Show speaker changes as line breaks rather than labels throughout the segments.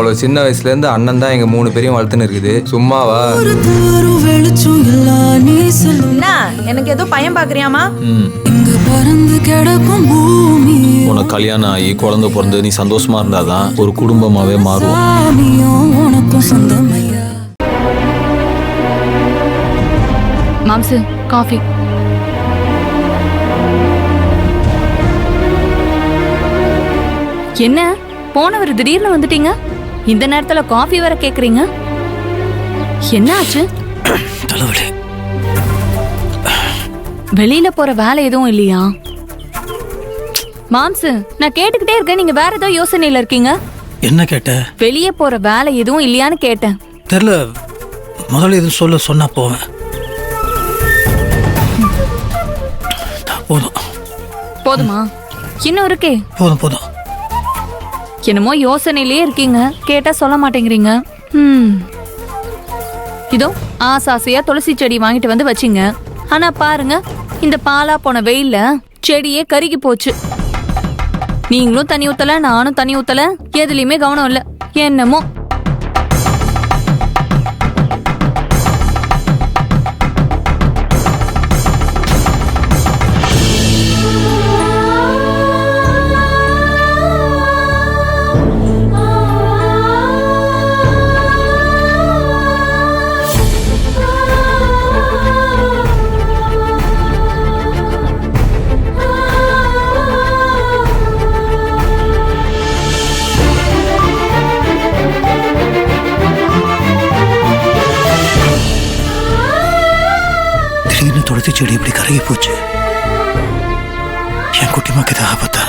அவ்வளவு சின்ன வயசுல இருந்து அண்ணன் தான் எங்க 3 பேரையும் வளர்த்துன்னு இருக்குது. சும்மாவா?
எனக்கு ஏதோ பையன் பாக்குறியாமா?
உனக்கு கல்யாணம் ஆகி குழந்தை பிறந்து நீ சந்தோஷமா இருந்தாதான் ஒரு குடும்பமாவே மாறும்.
மாம்சு, காஃபி. என்ன போனவர் திடீர்னு வந்துட்டீங்க? இந்த நேரத்துல காஃபி வர கேக்குறீங்க? என்ன ஆச்சு?
தலைவலி.
வெளியில போற வேலை எதுவும் இல்லையா? மாம்சு, நான் கேட்டுக்கிட்டே இருக்கேன், நீங்க வேற ஏதோ யோசனையில இருக்கீங்க. என்ன கேட்ட? வெளியே போற வேலை எதுவும் இல்லையான்னு கேட்டேன்.
தெரியல, முதல்ல எதுவும் சொன்னா போவேன். போதும்.
போதுமா? இன்னும் இருக்கே.
போதும்.
என்னமோ யோசனையிலே இருக்கீங்க, கேட்டா சொல்ல மாட்டேங்கிறீங்க. இதோ ஆசாசையா துளசி செடி வாங்கிட்டு வந்து வச்சிங்க. ஆனா பாருங்க, இந்த பாலா போன வெயில்ல செடியே கருகி போச்சு. நீங்களும் தண்ணி ஊத்தல, நானும் தண்ணி ஊத்தல, எதுலயுமே கவனம் இல்ல. என்னமோ
துளசி செடி இப்படி கருகி போச்சு. என் குட்டிமாக்கு இது ஆபத்தா?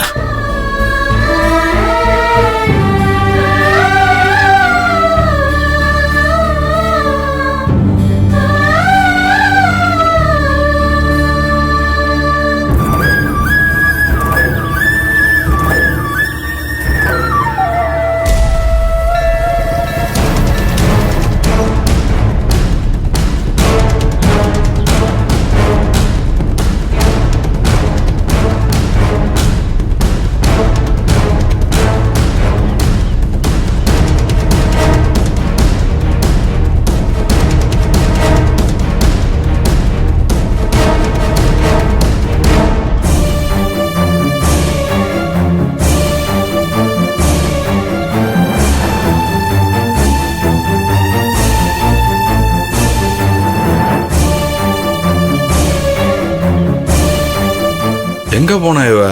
எங்க போனா இவ?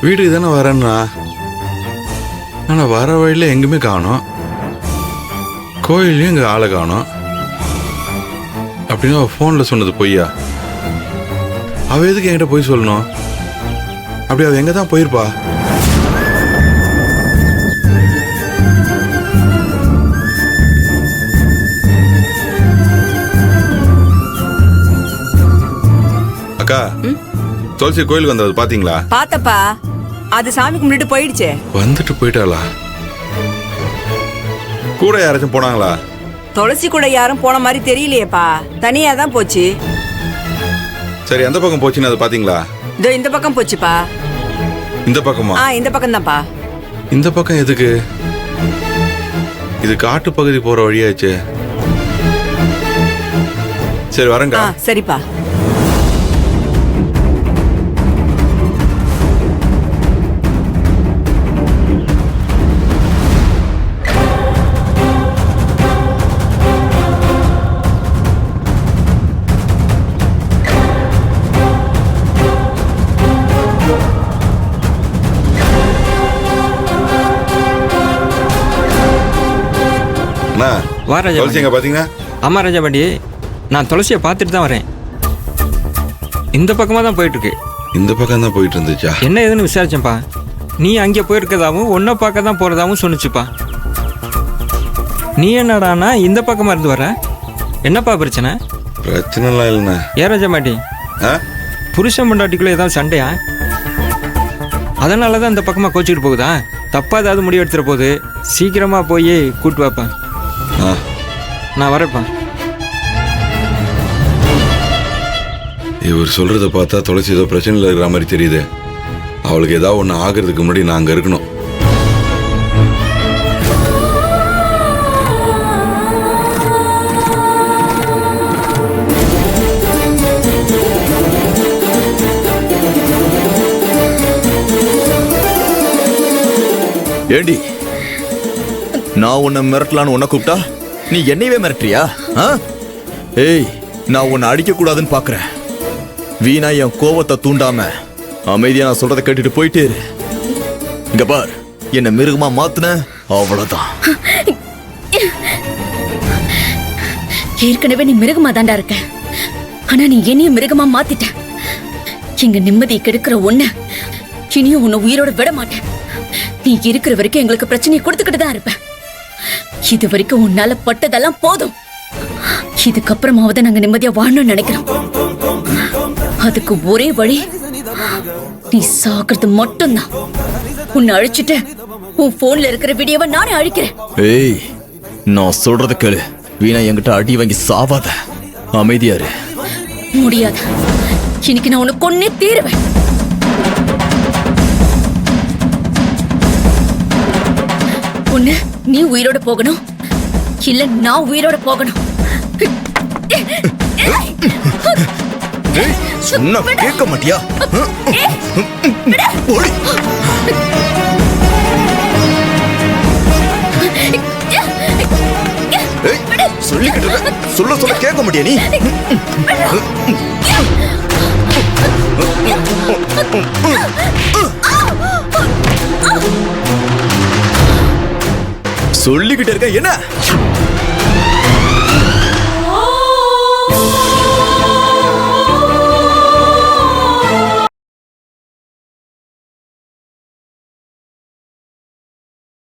வீட்டுக்கு தானே வரேன்னா, ஆனா வர வழியில எங்குமே காணோம். கோயிலையும் இங்க ஆளை காணோம். அப்படின்னு அவ போன்ல சொன்னது பொய்யா? அவ எதுக்கு என்கிட்ட போய் சொல்லணும்? அப்படி அவ எங்க தான் போயிருப்பா? அக்கா, துளசி கோயிலுக்கு வந்தது பாத்தீங்களா?
பாத்தப்பா, அது சாமி கும்பிட்டு போயிடுச்சே.
வந்துட்டு போயிட்டாளா? கூட யாராச்சும் போனாங்களா?
துளசி கூட யாரும் போன மாதிரி தெரியலையேப்பா, தனியா தான் போச்சு.
சரி, எந்த பக்கம் போச்சுன்னு அது பாத்தீங்களா?
இதோ இந்த பக்கம் போச்சுப்பா.
இந்த பக்கமா?
இந்த பக்கம் தான்ப்பா.
இந்த பக்கம் எதுக்கு? இது காட்டு பகுதி போற வழியாச்சு. சரி, வரேங்க.
சரிப்பா.
ஆமா ராஜா பாண்டி, நான் துளசியை பார்த்துட்டு தான் வரேன். இந்த பக்கமா தான் போயிட்டு இருக்கு.
இந்த பக்கம் தான் போயிட்டு இருந்துச்சா?
என்ன ஏதுன்னு விசாரிச்சேன்ப்பா. நீ அங்கே போயிருக்கதாவும் ஒன்ன பார்க்க தான் போறதாவும் சொன்னிச்சுப்பா. நீ என்னடானா இந்த பக்கமா இருந்து வர? என்னப்பா பிரச்சனை?
பிரச்சனைலாம் இல்லைண்ணா.
ஏன் ராஜா பாண்டி, புருஷன் பொண்டாட்டிக்குள்ள ஏதாவது சண்டையா? அதனால தான் இந்த பக்கமா கோச்சிட்டு போகுதா? தப்பா ஏதாவது முடிவு எடுத்துற போது சீக்கிரமா போய் கூட்டு வாப்பா. நான் வரப்பா.
இவர் சொல்றத பார்த்தா துளசி ஏதோ பிரச்சனையில் இருக்கிற மாதிரி தெரியுது. அவளுக்கு ஏதாவது ஒன்று ஆகிறதுக்கு முன்னாடி நான் அங்கே இருக்கணும்.
ஏண்டி நான் உன்னை மிரட்டலான்னு உன்னை கூப்பிட்டா நீ என்னையவே மிரட்டுறியா? ஏய், நான் உன்னை அடிக்க கூடாதுன்னு பாக்குறேன். வீணா என் கோவத்தை தூண்டாம அமைதியா நான் சொல்றதை கேட்டுட்டு போயிட்டே இரு. இங்க பார், என்ன மிருகமா மாத்துன அவ்வளவுதான்.
ஏற்கனவே நீ மிருகமா தாண்டா இருக்க. ஆனா நீ என்னையும் மிருகமா மாத்திட்ட. இங்க நிம்மதியை கெடுக்கிற ஒண்ணு இனியும் உன்னை உயிரோட விட மாட்டேன். நீ இருக்கிற வரைக்கும் எங்களுக்கு பிரச்சனையை கொடுத்துக்கிட்டு தான் இருப்ப. இது வரைக்கும் உன்னால பட்டதெல்லாம் போதும். இதுக்கப்புறமாவது நாங்க நிம்மதியா வாழணும்னு நினைக்கிறோம். அதுக்கு ஒரே வழி நீ சாக்குறது மட்டும்தான். உன்னை அழிச்சிட்டு உன் போன்ல இருக்கிற வீடியோவை நானே அழிக்கிறேன்.
ஏய், நான் சொல்றத கேளு. வீணா என்கிட்ட அடி வாங்கி சாவாத. அமைதியாரு.
முடியாது. இன்னைக்கு நான் உன்னை கொன்னே தீருவேன். ஒண்ணு நீ உயிரோட போகணும், இல்ல நான் உயிரோட போகணும்.
சொன்னா கேட்க மாட்டியா? ஓடி. சொல்லிக்கிட்டு சொல்ல சொல்ல கேட்க மாட்டியா நீ? சொல்லிக்கிட்டு இருக்க என்ன?